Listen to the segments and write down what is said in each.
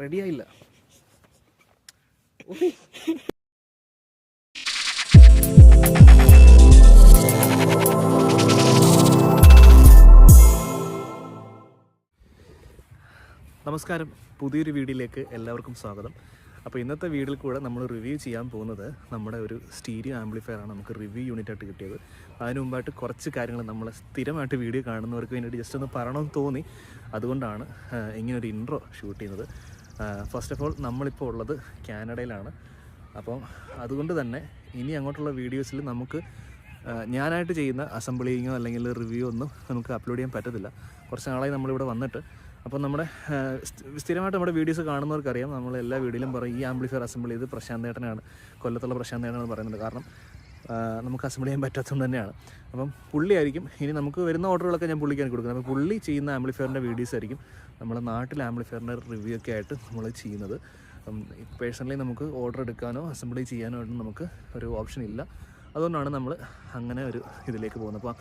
റെഡിയായില്ല. നമസ്കാരം, പുതിയൊരു വീഡിയോയിലേക്ക് എല്ലാവർക്കും സ്വാഗതം. അപ്പോൾ ഇന്നത്തെ വീഡിയോയിൽ കൂടെ നമ്മൾ റിവ്യൂ ചെയ്യാൻ പോകുന്നത് നമ്മുടെ ഒരു സ്റ്റീരിയോ ആംപ്ലിഫയറാണ് നമുക്ക് റിവ്യൂ യൂണിറ്റായിട്ട് കിട്ടിയത്. അതിന് മുമ്പായിട്ട് കുറച്ച് കാര്യങ്ങൾ നമ്മൾ സ്ഥിരമായിട്ട് വീഡിയോ കാണുന്നവർക്ക് വേണ്ടിയിട്ട് ജസ്റ്റ് ഒന്ന് പറയണമെന്ന് തോന്നി. അതുകൊണ്ടാണ് ഇങ്ങനൊരു ഇൻട്രോ ഷൂട്ട് ചെയ്യുന്നത്. ഫസ്റ്റ് ഓഫ് ഓൾ നമ്മളിപ്പോൾ ഉള്ളത് കാനഡയിലാണ്. അപ്പോൾ അതുകൊണ്ട് തന്നെ ഇനി അങ്ങോട്ടുള്ള വീഡിയോസിൽ നമുക്ക് ഞാനായിട്ട് ചെയ്യുന്ന അസംബ്ലിങ്ങോ അല്ലെങ്കിൽ റിവ്യൂ ഒന്നും നമുക്ക് അപ്ലോഡ് ചെയ്യാൻ പറ്റത്തില്ല. കുറച്ച് നാളായി നമ്മളിവിടെ വന്നിട്ട്. അപ്പോൾ നമ്മുടെ സ്ഥിരമായിട്ട് നമ്മുടെ വീഡിയോസ് കാണുന്നവർക്കറിയാം, നമ്മൾ എല്ലാ വീഡിയോയിലും പറയും ഈ ആംപ്ലിഫയർ അസംബിൾ ചെയ്ത് പ്രശാന്ത് ഏട്ടനാണ്, കൊല്ലത്തുള്ള പ്രശാന്ത് ഏട്ടനാണ് പറയുന്നത്. കാരണം നമുക്ക് അസംബിൾ ചെയ്യാൻ പറ്റാത്തത് തന്നെയാണ്. അപ്പം പുള്ളിയായിരിക്കും ഇനി നമുക്ക് വരുന്ന ഓർഡറുകളൊക്കെ ഞാൻ പുള്ളിക്കാണ് കൊടുക്കുന്നത്. അപ്പോൾ പുള്ളി ചെയ്യുന്ന ആംപ്ലിഫയറിൻ്റെ വീഡിയോസ് ആയിരിക്കും നമ്മുടെ നാട്ടിൽ ആംപ്ലിഫയറിൻ്റെ റിവ്യൂ ഒക്കെ ആയിട്ട് നമ്മൾ ചെയ്യുന്നത്. പേഴ്സണലി നമുക്ക് ഓർഡർ എടുക്കാനോ അസംബിൾ ചെയ്യാനോ ആയിട്ട് നമുക്ക് ഒരു ഓപ്ഷൻ ഇല്ല. അതുകൊണ്ടാണ് നമ്മൾ അങ്ങനെ ഒരു ഇതിലേക്ക് പോകുന്നത്. അപ്പോൾ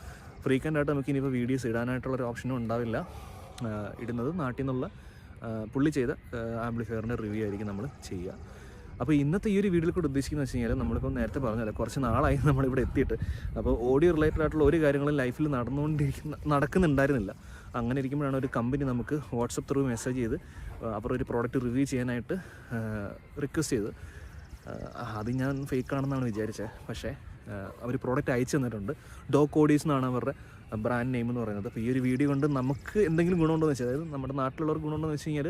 ഫ്രീക്വൻ്റായിട്ട് നമുക്ക് ഇനിയിപ്പോൾ വീഡിയോസ് ഇടാനായിട്ടുള്ളൊരു ഓപ്ഷനും ഉണ്ടാവില്ല. ഇടുന്നത് നാട്ടിൽ നിന്നുള്ള പുള്ളി ചെയ്ത ആംപ്ലിഫയറിൻ്റെ റിവ്യൂ ആയിരിക്കും നമ്മൾ ചെയ്യുക. അപ്പോൾ ഇന്നത്തെ ഈ ഒരു വീഡിയോയിൽ കൂടെ ഉദ്ദേശിക്കുന്നത് വെച്ച് കഴിഞ്ഞാൽ നമ്മളിപ്പോൾ നേരത്തെ പറഞ്ഞല്ലോ, കുറച്ച് നാളായി നമ്മളിവിടെ എത്തിയിട്ട്. അപ്പോൾ ഓഡിയോ റിലേറ്റഡ് ആയിട്ടുള്ള ഒരു കാര്യങ്ങളും ലൈഫിൽ നടക്കുന്നുണ്ടായിരുന്നില്ല. അങ്ങനെ ഇരിക്കുമ്പോഴാണ് ഒരു കമ്പനി നമുക്ക് വാട്സപ്പ് ത്രൂ മെസ്സേജ് ചെയ്ത് അവർ ഒരു പ്രോഡക്റ്റ് റിവ്യൂ ചെയ്യാനായിട്ട് റിക്വസ്റ്റ് ചെയ്ത്. അത് ഞാൻ ഫേക്കാണെന്നാണ് വിചാരിച്ചത്. പക്ഷേ അവർ പ്രോഡക്റ്റ് അയച്ചു തന്നിട്ടുണ്ട്. ഡോക്ക് ഓഡീസ് എന്നാണ് അവരുടെ ബ്രാൻഡ് നെയിം എന്ന് പറയുന്നത്. അപ്പോൾ ഈ ഒരു വീഡിയോ കൊണ്ട് നമുക്ക് എന്തെങ്കിലും ഗുണമുണ്ടോ എന്ന് വെച്ചാൽ, അതായത് നമ്മുടെ നാട്ടിലുള്ളവർക്ക് ഗുണമുണ്ടോ എന്ന് വെച്ച് കഴിഞ്ഞാൽ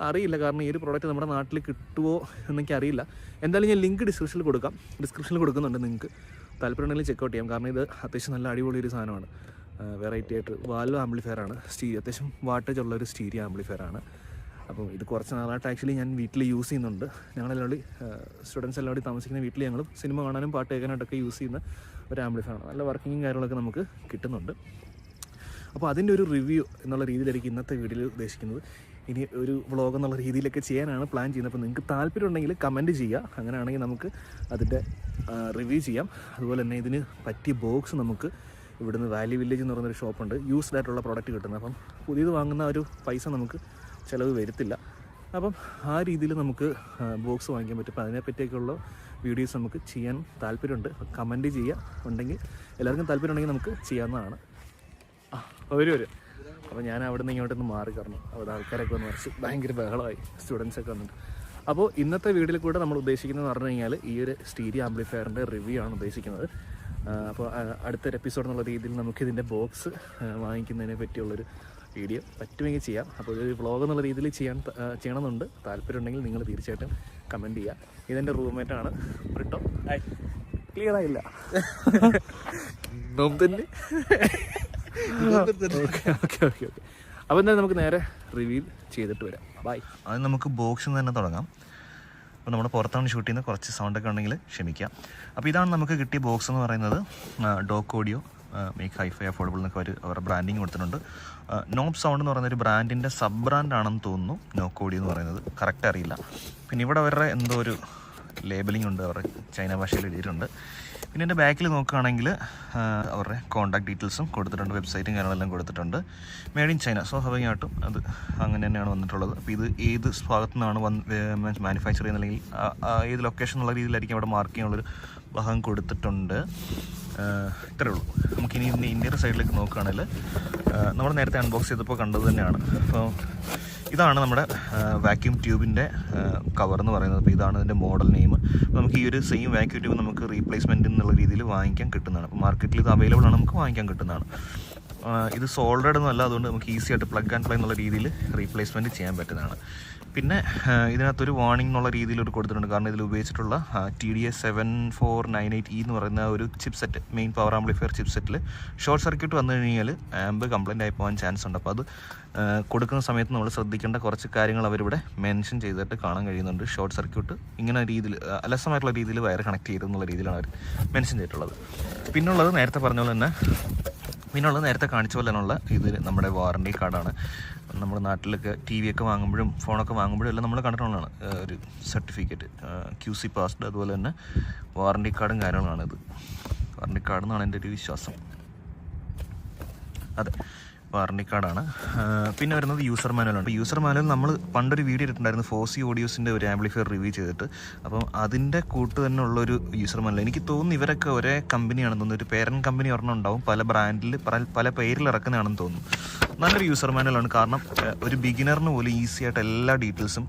അറിയില്ല. കാരണം ഈ ഒരു പ്രോഡക്റ്റ് നമ്മുടെ നാട്ടിൽ കിട്ടുമോ എന്നെനിക്ക് അറിയില്ല. എന്തായാലും ഞാൻ ലിങ്ക് ഡിസ്ക്രിപ്ഷനിൽ കൊടുക്കുന്നുണ്ട്. നിങ്ങൾക്ക് താല്പര്യമുണ്ടെങ്കിൽ ചെക്കൗട്ട് ചെയ്യാം. കാരണം ഇത് അത്യാവശ്യം നല്ല അടിപൊളി ഒരു സാധനമാണ്. വെറൈറ്റി ആയിട്ട് വാൽവ് ആംപ്ലിഫയറാണ്. അത്യാവശ്യം വാട്ടേജ് ഉള്ള ഒരു സ്റ്റീരിയോ ആംപ്ലിഫയറാണ്. അപ്പോൾ ഇത് കുറച്ച് നാളായിട്ട് ആക്ച്വലി ഞാൻ വീട്ടിൽ യൂസ് ചെയ്യുന്നുണ്ട്. ഞങ്ങളെല്ലാം സ്റ്റുഡൻസ് എല്ലാം കൂടി താമസിക്കുന്ന വീട്ടിൽ ഞങ്ങൾ സിനിമ കാണാനും പാട്ട് കേൾക്കാനായിട്ടൊക്കെ യൂസ് ചെയ്യുന്ന ഒരു ആംപ്ലിഫയറാണ്. നല്ല വർക്കിങ്ങും കാര്യങ്ങളൊക്കെ നമുക്ക് കിട്ടുന്നുണ്ട്. അപ്പോൾ അതിൻ്റെ ഒരു റിവ്യൂ എന്നുള്ള രീതിയിലായിരിക്കും ഇന്നത്തെ വീഡിയോയിൽ ഉദ്ദേശിക്കുന്നത്. ഇനി ഒരു വ്ളോഗ് എന്നുള്ള രീതിയിലൊക്കെ ചെയ്യാനാണ് പ്ലാൻ ചെയ്യുന്നത്. അപ്പോൾ നിങ്ങൾക്ക് താല്പര്യം ഉണ്ടെങ്കിൽ കമൻറ്റ് ചെയ്യുക. അങ്ങനെയാണെങ്കിൽ നമുക്ക് അതിൻ്റെ റിവ്യൂ ചെയ്യാം. അതുപോലെ തന്നെ ഇതിന് പറ്റിയ ബോക്സ് നമുക്ക് ഇവിടുന്ന് വാലി വില്ലേജ് എന്ന് പറയുന്നൊരു ഷോപ്പുണ്ട്. യൂസ്ഡ് ആയിട്ടുള്ള പ്രോഡക്റ്റ് കിട്ടുന്നത്. അപ്പം പുതിയത് വാങ്ങുന്ന ഒരു പൈസ നമുക്ക് ചിലവ് വരത്തില്ല. അപ്പം ആ രീതിയിൽ നമുക്ക് ബോക്സ് വാങ്ങിക്കാൻ പറ്റും. അപ്പോൾ അതിനെപ്പറ്റിയൊക്കെയുള്ള വീഡിയോസ് നമുക്ക് ചെയ്യാൻ താല്പര്യമുണ്ട്. കമൻറ്റ് ചെയ്യുക. ഉണ്ടെങ്കിൽ എല്ലാവർക്കും താല്പര്യം ഉണ്ടെങ്കിൽ നമുക്ക് ചെയ്യാവുന്നതാണ്. വരും. അപ്പോൾ ഞാൻ അവിടെ നിന്ന് ഇങ്ങോട്ടൊന്ന് മാറി കാരണം അവിടെ ആൾക്കാരൊക്കെ വന്ന് മറിച്ച് ഭയങ്കര ബഹളമായി, സ്റ്റുഡൻസൊക്കെ വന്നിട്ട്. അപ്പോൾ ഇന്നത്തെ വീഡിയോയിൽ കൂടെ നമ്മൾ ഉദ്ദേശിക്കുന്നത് പറഞ്ഞു കഴിഞ്ഞാൽ ഈ ഒരു സ്റ്റീരിയോ ആംപ്ലിഫയറിൻ്റെ റിവ്യൂ ആണ് ഉദ്ദേശിക്കുന്നത്. അപ്പോൾ അടുത്തൊരു എപ്പിസോഡ് എന്നുള്ള രീതിയിൽ നമുക്കിതിൻ്റെ ബോക്സ് വാങ്ങിക്കുന്നതിനെ പറ്റിയുള്ളൊരു വീഡിയോ പറ്റുമെങ്കിൽ ചെയ്യാം. അപ്പോൾ ഒരു വ്ളോഗ് എന്നുള്ള രീതിയിൽ ചെയ്യണമെന്നുണ്ട്. താല്പര്യമുണ്ടെങ്കിൽ നിങ്ങൾ തീർച്ചയായിട്ടും കമൻറ്റ് ചെയ്യുക. ഇതെൻ്റെ റൂംമേറ്റാണ് ബ്രിട്ടോ. ക്ലിയർ ആയില്ല തന്നെ. ഓക്കെ. അപ്പോൾ എന്തായാലും നമുക്ക് നേരെ റിവ്യൂ ചെയ്തിട്ട് വരാം. ബൈ. അത് നമുക്ക് ബോക്സിൽ തന്നെ തുടങ്ങാം. അപ്പോൾ നമ്മുടെ പുറത്താണ് ഷൂട്ട് ചെയ്യുന്നത്, കുറച്ച് സൗണ്ടൊക്കെ ഉണ്ടെങ്കിൽ ക്ഷമിക്കാം. അപ്പോൾ ഇതാണ് നമുക്ക് കിട്ടിയ ബോക്സ് എന്ന് പറയുന്നത്. Dock audio make hi fi affordable എന്നൊക്കെ അവരുടെ ബ്രാൻഡിങ് കൊടുത്തിട്ടുണ്ട്. നോബ് സൗണ്ട് എന്ന് പറയുന്ന ഒരു ബ്രാൻഡിൻ്റെ സബ് ബ്രാൻഡാണെന്ന് തോന്നുന്നു നോക്ക് ഓഡിയോ എന്ന് പറയുന്നത്. കറക്റ്റ് അറിയില്ല. പിന്നെ ഇവിടെ അവരുടെ എന്തോ ഒരു ലേബലിംഗ് ഉണ്ട്, അവരുടെ ചൈന ഭാഷയിൽ എഴുതിയിട്ടുണ്ട്. പിന്നെ എൻ്റെ ബാക്കിൽ നോക്കുകയാണെങ്കിൽ അവരുടെ കോൺടാക്ട് ഡീറ്റെയിൽസും കൊടുത്തിട്ടുണ്ട്, വെബ്സൈറ്റും കാര്യങ്ങളെല്ലാം കൊടുത്തിട്ടുണ്ട്. മെയ്ഡ് ഇൻ ചൈന, സ്വാഭാവികമായിട്ടും അത് അങ്ങനെ തന്നെയാണ് വന്നിട്ടുള്ളത്. അപ്പോൾ ഇത് ഏത് ഭാഗത്തു നിന്നാണ് മാനുഫാക്ചർ ചെയ്യുന്നത് അല്ലെങ്കിൽ ഏത് ലൊക്കേഷൻ എന്നുള്ള രീതിയിലായിരിക്കും അവിടെ മാർക്ക് ചെയ്യാനുള്ളൊരു ഭാഗം കൊടുത്തിട്ടുണ്ട്. ഇത്രയേ ഉള്ളൂ. നമുക്കിനി ഇതിൻ്റെ ഇന്ത്യയുടെ സൈഡിലേക്ക് നോക്കുകയാണെങ്കിൽ നമ്മൾ നേരത്തെ അൺബോക്സ് ചെയ്തപ്പോൾ കണ്ടത് തന്നെയാണ്. അപ്പോൾ ഇതാണ് നമ്മുടെ വാക്യൂം ട്യൂബിൻ്റെ കവർ എന്ന് പറയുന്നത്. അപ്പോൾ ഇതാണ് ഇതിൻ്റെ മോഡൽ നെയിം. നമുക്ക് ഈ ഒരു സെയിം വാക്യൂം ട്യൂബ് നമുക്ക് റീപ്ലേസ്മെൻറ്റ് എന്നുള്ള രീതിയിൽ വാങ്ങിക്കാൻ കിട്ടുന്നതാണ്. അപ്പോൾ മാർക്കറ്റിൽ ഇത് അവൈലബിൾ ആണ്, നമുക്ക് വാങ്ങിക്കാൻ കിട്ടുന്നതാണ്. ഇത് സോൾഡേഡ് ഒന്നുമല്ല, അതുകൊണ്ട് നമുക്ക് ഈസി ആയിട്ട് പ്ലഗ് ആൻഡ് പ്ലേ എന്നുള്ള രീതിയിൽ റീപ്ലേസ്മെൻറ്റ് ചെയ്യാൻ പറ്റുന്നതാണ്. പിന്നെ ഇതിനകത്തൊരു വാർണിംഗ് എന്നുള്ള രീതിയിൽ ഒരു കൊടുത്തിട്ടുണ്ട്. കാരണം ഇതിൽ ഉപയോഗിച്ചിട്ടുള്ള TDS 7498E എന്ന് പറയുന്ന ഒരു ചിപ്സെറ്റ്, മെയിൻ പവർ ആംപ്ലിഫയർ ചിപ്സെറ്റിൽ ഷോർട്ട് സർക്യൂട്ട് വന്നു കഴിഞ്ഞാൽ ആംബ് കംപ്ലൈൻ്റ് ആയി പോകാൻ ചാൻസ് ഉണ്ട്. അപ്പോൾ അത് കൊടുക്കുന്ന സമയത്ത് നമ്മൾ ശ്രദ്ധിക്കേണ്ട കുറച്ച് കാര്യങ്ങൾ അവരിവിടെ മെൻഷൻ ചെയ്തിട്ട് കാണാൻ കഴിയുന്നുണ്ട്. ഷോർട്ട് സർക്യൂട്ട് ഇങ്ങനെ രീതിയിൽ അലസമായിട്ടുള്ള രീതിയിൽ വയർ കണക്ട് ചെയ്തെന്നുള്ള രീതിയിലാണ് അവർ മെൻഷൻ ചെയ്തിട്ടുള്ളത്. പിന്നുള്ളത് നേരത്തെ പറഞ്ഞ പോലെ തന്നെ നേരത്തെ കാണിച്ച പോലെ തന്നെയുള്ള ഇത് നമ്മുടെ വാറണ്ടി കാർഡാണ്. നമ്മുടെ നാട്ടിലൊക്കെ TV ഒക്കെ വാങ്ങുമ്പോഴും ഫോണൊക്കെ വാങ്ങുമ്പോഴും എല്ലാം നമ്മൾ കണ്ടിട്ടുള്ളതാണ് ഒരു സർട്ടിഫിക്കറ്റ്, QC പാസ്ഡ്. അതുപോലെ തന്നെ വാറണ്ടി കാർഡും കാര്യങ്ങളാണിത്. വാറണ്ടി കാർഡ് എന്നാണ് എൻ്റെ ഒരു വിശ്വാസം. അതെ. വാറണ്ടി കാർഡാണ്. പിന്നെ വരുന്നത് യൂസർ മാനുവലാണ്. യൂസർ മാനുവൽ നമ്മൾ പണ്ടൊരു വീഡിയോ ഇട്ടിട്ടുണ്ടായിരുന്നു ഫോസി ഓഡിയോസിൻ്റെ ഒരു ആംപ്ലിഫയർ റിവ്യൂ ചെയ്തിട്ട്. അപ്പം അതിൻ്റെ കൂട്ട് തന്നെ ഉള്ളൊരു യൂസർ മാനുവൽ. എനിക്ക് തോന്നുന്നു ഇവരൊക്കെ ഒരേ കമ്പനിയാണെന്ന് തോന്നുന്നു. ഒരു പേരൻറ്റ് കമ്പനി ഒരെണ്ണം ഉണ്ടാവും, പല ബ്രാൻഡിൽ പല പേരിൽ ഇറക്കുന്നതാണെന്ന് തോന്നുന്നു. നല്ലൊരു യൂസർ മാനുവലാണ്. കാരണം ഒരു ബിഗിനറിന് പോലും ഈസി ആയിട്ട് എല്ലാ ഡീറ്റെയിൽസും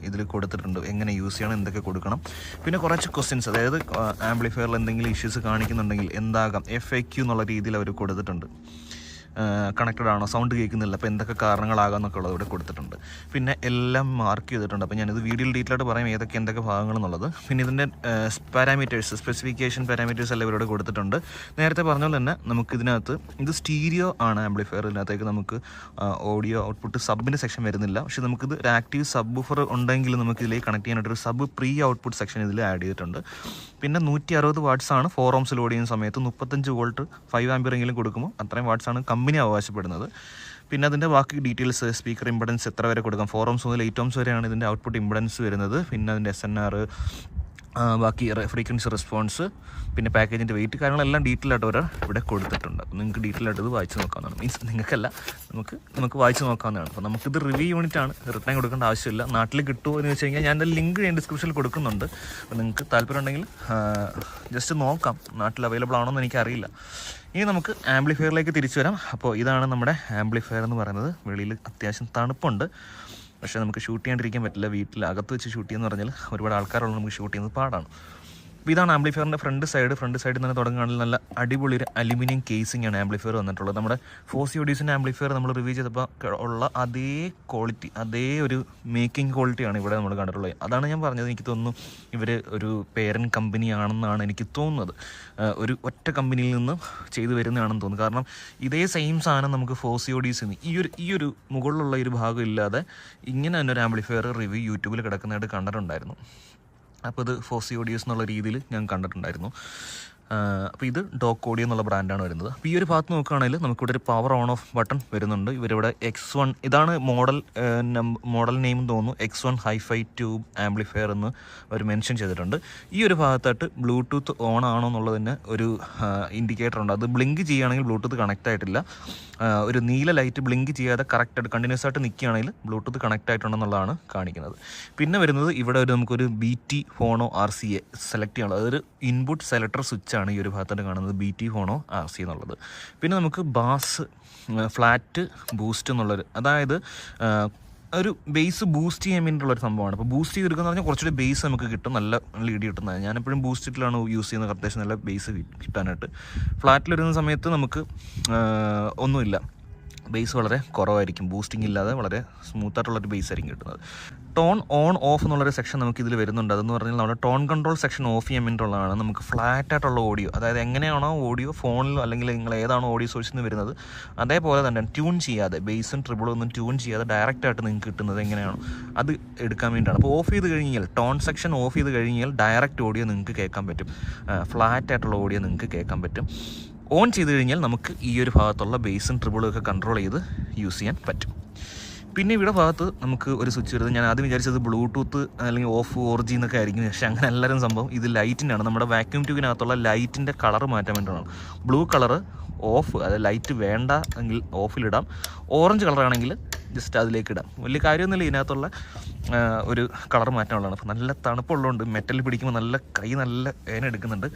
ഇതിൽ കൊടുത്തിട്ടുണ്ട്. എങ്ങനെ യൂസ് ചെയ്യണം, എന്തൊക്കെ കൊടുക്കണം, പിന്നെ കുറച്ച് ക്വസ്റ്റ്യൻസ്, അതായത് ആംപ്ലിഫയറിൽ എന്തെങ്കിലും ഇഷ്യൂസ് കാണിക്കുന്നുണ്ടെങ്കിൽ എന്താകാം FAQ എന്നുള്ള രീതിയിൽ അവർ കൊടുത്തിട്ടുണ്ട്. കണക്റ്റഡ് ആണോ, സൗണ്ട് കേൾക്കുന്നില്ല, അപ്പോൾ എന്തൊക്കെ കാരണങ്ങളാകാം എന്നൊക്കെ ഉള്ളത് ഇവിടെ കൊടുത്തിട്ടുണ്ട്. പിന്നെ എല്ലാം മാർക്ക് ചെയ്തിട്ടുണ്ട്. അപ്പോൾ ഞാനിത് വീഡിയോയിൽ ഡീറ്റെയിൽ ആയിട്ട് പറയാം എന്തൊക്കെ ഭാഗങ്ങളെന്നുള്ളത്. പിന്നെ ഇതിൻ്റെ പാരാമീറ്റേഴ്സ്, സ്പെസിഫിക്കേഷൻ പാരാമീറ്റേഴ്സ് എല്ലാം ഇവരോട് കൊടുത്തിട്ടുണ്ട്. നേരത്തെ പറഞ്ഞ പോലെ തന്നെ നമുക്കിതിനകത്ത് ഇത് സ്റ്റീരിയോ ആണ് ആംപ്ലിഫയർ. ഇതിനകത്തേക്ക് നമുക്ക് ഓഡിയോ ഔട്ട്പുട്ട് സബിൻ്റെ സെക്ഷൻ വരുന്നില്ല. പക്ഷേ നമുക്കിത് ഒരു ആക്റ്റീവ് സബ് ബൂഫർ ഉണ്ടെങ്കിൽ നമുക്ക് ഇതിലേക്ക് കണക്ട് ചെയ്യാനായിട്ടൊരു സബ് പ്രീ ഔട്ട്പുട്ട് സെക്ഷൻ ഇതിൽ ആഡ് ചെയ്തിട്ടുണ്ട്. പിന്നെ 160 വാട്ട്സ് ആണ് 4 ohms ലോഡ് ചെയ്യുന്ന സമയത്ത്. 35 വോൾട്ട് 5 ആംപിയറെങ്കിലും കൊടുക്കുമ്പോൾ അത്രയും വാട്ട്സ് ആണ് കമ്പനി അവകാശപ്പെടുന്നത്. പിന്നെ അതിൻ്റെ ബാക്കി ഡീറ്റെയിൽസ്, സ്പീക്കർ ഇംപഡൻസ് എത്ര വരെ കൊടുക്കാം, 4 ohms മുതൽ 8 ohms വരെയാണ് ഇതിൻ്റെ ഔട്ട്പുട്ട് ഇംപഡൻസ് വരുന്നത്. പിന്നെ അതിൻ്റെ SNR, ബാക്കി ഫ്രീക്വൻസി റെസ്പോൺസ്, പിന്നെ പാക്കേജിൻ്റെ വെയിറ്റ്, കാര്യങ്ങളെല്ലാം ഡീറ്റെയിൽ ആയിട്ട് അവർ ഇവിടെ കൊടുത്തിട്ടുണ്ട്. അപ്പോൾ നിങ്ങൾക്ക് ഡീറ്റെയിൽ ആയിട്ട് ഇത് വായിച്ച് നോക്കാവുന്നതാണ്. മീൻസ് നിങ്ങൾക്കല്ല, നമുക്ക് വായിച്ച് നോക്കാവുന്നതാണ്. അപ്പോൾ നമുക്കിത് റിവ്യൂ യൂണിറ്റ് ആണ്, റിട്ടേൺ കൊടുക്കേണ്ട ആവശ്യമില്ല. നാട്ടിൽ കിട്ടുമോ എന്ന് വെച്ച് കഴിഞ്ഞാൽ ഞാൻ എൻ്റെ ലിങ്ക് ഞാൻ ഡിസ്ക്രിപ്ഷനിൽ കൊടുക്കുന്നുണ്ട്. അപ്പോൾ നിങ്ങൾക്ക് താല്പര്യം ഉണ്ടെങ്കിൽ ജസ്റ്റ് നോക്കാം. നാട്ടിൽ അവൈലബിൾ ആണോ എന്ന് എനിക്കറിയില്ല. ഇനി നമുക്ക് ആംപ്ലിഫയറിലേക്ക് തിരിച്ചു വരാം. അപ്പോൾ ഇതാണ് നമ്മുടെ ആംപ്ലിഫയർ എന്ന് പറയുന്നത്. വെളിയിൽ അത്യാവശ്യം തണുപ്പുണ്ട്, പക്ഷേ നമുക്ക് ഷൂട്ട് ചെയ്യാണ്ടിരിക്കാൻ പറ്റില്ല. വീട്ടിൽ അകത്ത് വെച്ച് ഷൂട്ട് ചെയ്യുന്ന പറഞ്ഞാൽ ഒരുപാട് ആൾക്കാരുള്ള നമുക്ക് ഷൂട്ട് ചെയ്യുന്നത് പാടാണ്. അപ്പോൾ ഇതാണ് ആംപ്ലിഫയറിൻ്റെ ഫ്രണ്ട് സൈഡിൽ നിന്ന് തുടങ്ങുകയാണെങ്കിൽ നല്ല അടിപൊളി ഒരു അലുമിനിയം കേസിംഗ് ആണ് ആംപ്ലിഫയർ വന്നിട്ടുള്ളത്. നമ്മുടെ ഫോസി ഓഡിയോസിൻ്റെ ആംപ്ലിഫയർ നമ്മൾ റിവ്യൂ ചെയ്തപ്പോൾ ഉള്ള അതേ ക്വാളിറ്റി, അതേ ഒരു മേക്കിംഗ് ക്വാളിറ്റിയാണ് ഇവിടെ നമ്മൾ കണ്ടിട്ടുള്ളത്. അതാണ് ഞാൻ പറഞ്ഞത്, എനിക്ക് തോന്നുന്നു ഇവർ ഒരു പേരൻറ്റ് കമ്പനിയാണെന്നാണ് എനിക്ക് തോന്നുന്നത്. ഒരു ഒറ്റ കമ്പനിയിൽ നിന്ന് ചെയ്തു വരുന്നതാണെന്ന് തോന്നുന്നു. കാരണം ഇതേ സെയിം സാധനം നമുക്ക് ഫോസി ഓഡിയോസിൽ നിന്ന് ഈ ഒരു മുകളിലുള്ള ഒരു ഭാഗം ഇല്ലാതെ ഇങ്ങനെ തന്നെ ഒരു ആംപ്ലിഫയർ റിവ്യൂ യൂട്യൂബിൽ കിടക്കുന്നതായിട്ട് കണ്ടിട്ടുണ്ടായിരുന്നു. അപ്പോൾ ഇത് ഫോസി ഓഡിയോസ് എന്നുള്ള രീതിയിൽ ഞാൻ കണ്ടിട്ടുണ്ടായിരുന്നു. അപ്പോൾ ഇത് ഡോക്ക് ഓഡിയോ എന്നുള്ള ബ്രാൻഡാണ് വരുന്നത്. അപ്പോൾ ഈ ഒരു ഭാഗത്ത് നോക്കുകയാണെങ്കിൽ നമുക്കിവിടെ ഒരു പവർ ഓൺ ഓഫ് ബട്ടൺ വരുന്നുണ്ട്. ഇവരിവിടെ X1, ഇതാണ് മോഡൽ നെയിം തോന്നുന്നു, X1 ഹൈഫൈ ട്യൂബ് ആംപ്ലിഫയർ എന്ന് അവർ മെൻഷൻ ചെയ്തിട്ടുണ്ട്. ഈ ഒരു ഭാഗത്തായിട്ട് ബ്ലൂടൂത്ത് ഓൺ ആണോ എന്നുള്ളതിന് ഒരു ഇൻഡിക്കേറ്റർ ഉണ്ട്. അത് ബ്ലിങ്ക് ചെയ്യുകയാണെങ്കിൽ ബ്ലൂടൂത്ത് കണക്റ്റ് ആയിട്ടില്ല. ഒരു നീല ലൈറ്റ് ബ്ലിങ്ക് ചെയ്യാതെ കറക്റ്റായിട്ട് കണ്ടിന്യൂസ് ആയിട്ട് നിൽക്കുകയാണെങ്കിൽ ബ്ലൂടൂത്ത് കണക്റ്റ് ആയിട്ടുണ്ടെന്നുള്ളതാണ് കാണിക്കുന്നത്. പിന്നെ വരുന്നത് ഇവിടെ നമുക്കൊരു BT ഫോണോ RCA സെലക്ട് ചെയ്യാനുള്ളത്. അതൊരു ഇൻപുട്ട് സെലക്ടർ സ്വിച്ച് ആണ് ഈ ഒരു ഭാഗത്തായിട്ട് കാണുന്നത്, BT ഫോണോ RC എന്നുള്ളത്. പിന്നെ നമുക്ക് ബാസ്, ഫ്ലാറ്റ്, ബൂസ്റ്റ് എന്നുള്ളൊരു, അതായത് ഒരു ബേസ് ബൂസ്റ്റ് ചെയ്യാൻ വേണ്ടിയിട്ടുള്ളൊരു സംഭവമാണ്. അപ്പോൾ ബൂസ്റ്റ് ചെയ്തെടുക്കുന്ന പറഞ്ഞാൽ കുറച്ചുകൂടി ബേസ് നമുക്ക് കിട്ടും, നല്ല ലീഡ് കിട്ടുന്നത്. ഞാനെപ്പോഴും ബൂസ്റ്റിലാണ് യൂസ് ചെയ്യുന്നത്, അത്യാവശ്യം നല്ല ബേസ് കിട്ടാനായിട്ട്. ഫ്ലാറ്റിൽ വരുന്ന സമയത്ത് നമുക്ക് ഒന്നുമില്ല, ബേസ് വളരെ കുറവായിരിക്കും, ബൂസ്റ്റിംഗ് ഇല്ലാതെ വളരെ സ്മൂത്തായിട്ടുള്ളൊരു ബേസ് ആയിരിക്കും കിട്ടുന്നത്. ടോൺ ഓൺ ഓഫ് എന്നുള്ളൊരു സെക്ഷൻ നമുക്ക് ഇതിൽ വരുന്നുണ്ട്. അതെന്ന് പറഞ്ഞാൽ നമ്മുടെ ടോൺ കൺട്രോൾ സെക്ഷൻ ഓഫ് ചെയ്യാൻ വേണ്ടിയിട്ടുള്ളതാണ്. നമുക്ക് ഫ്ലാറ്റ് ആയിട്ടുള്ള ഓഡിയോ, അതായത് എങ്ങനെയാണോ ഓഡിയോ ഫോണിലോ അല്ലെങ്കിൽ നിങ്ങൾ ഏതാണോ ഓഡിയോ സോഴ്സിൽ നിന്ന് വരുന്നത് അതേപോലെ തന്നെ ട്യൂൺ ചെയ്യാതെ, ബേസും ട്രിബിളും ഒന്നും ട്യൂൺ ചെയ്യാതെ ഡയറക്റ്റായിട്ട് നിങ്ങൾക്ക് കിട്ടുന്നത് എങ്ങനെയാണോ അത് എടുക്കാൻ വേണ്ടിയിട്ടാണ്. അപ്പോൾ ഓഫ് ചെയ്ത് കഴിഞ്ഞാൽ, ടോൺ സെക്ഷൻ ഓഫ് ചെയ്ത് കഴിഞ്ഞാൽ ഡയറക്റ്റ് ഓഡിയോ നിങ്ങൾക്ക് കേൾക്കാൻ പറ്റും, ഫ്ലാറ്റ് ആയിട്ടുള്ള ഓഡിയോ നിങ്ങൾക്ക് കേൾക്കാൻ പറ്റും. ഓൺ ചെയ്ത് കഴിഞ്ഞാൽ നമുക്ക് ഈ ഒരു ഭാഗത്തുള്ള ബേസും ട്രിബിളും ഒക്കെ കൺട്രോൾ ചെയ്ത് യൂസ് ചെയ്യാൻ പറ്റും. പിന്നെ ഇവിടെ ഭാഗത്ത് നമുക്ക് ഒരു സ്വിച്ച് വരുന്നത്, ഞാൻ ആദ്യം വിചാരിച്ചത് ബ്ലൂടൂത്ത് അല്ലെങ്കിൽ ഓഫ് 4G എന്നൊക്കെ ആയിരിക്കും, പക്ഷേ അങ്ങനെ എല്ലാവരും സംഭവം ഇത് ലൈറ്റിൻ്റെ ആണ്. നമ്മുടെ വാക്യൂം ട്യൂബിനകത്തുള്ള ലൈറ്റിൻ്റെ കളർ മാറ്റാൻ വേണ്ടിയിട്ടാണ്. ബ്ലൂ കളറ് ഓഫ്, അതായത് ലൈറ്റ് വേണ്ട എങ്കിൽ ഓഫിലിടാം. ഓറഞ്ച് കളറാണെങ്കിൽ ജസ്റ്റ് അതിലേക്ക് ഇടാം. വലിയ കാര്യമൊന്നുമില്ല, ഇതിനകത്തുള്ള ഒരു കളർ മാറ്റാനുള്ളതാണ്. അപ്പോൾ നല്ല തണുപ്പുള്ളതുകൊണ്ട് മെറ്റൽ പിടിക്കുമ്പോൾ നല്ല വേദന എടുക്കുന്നുണ്ട്.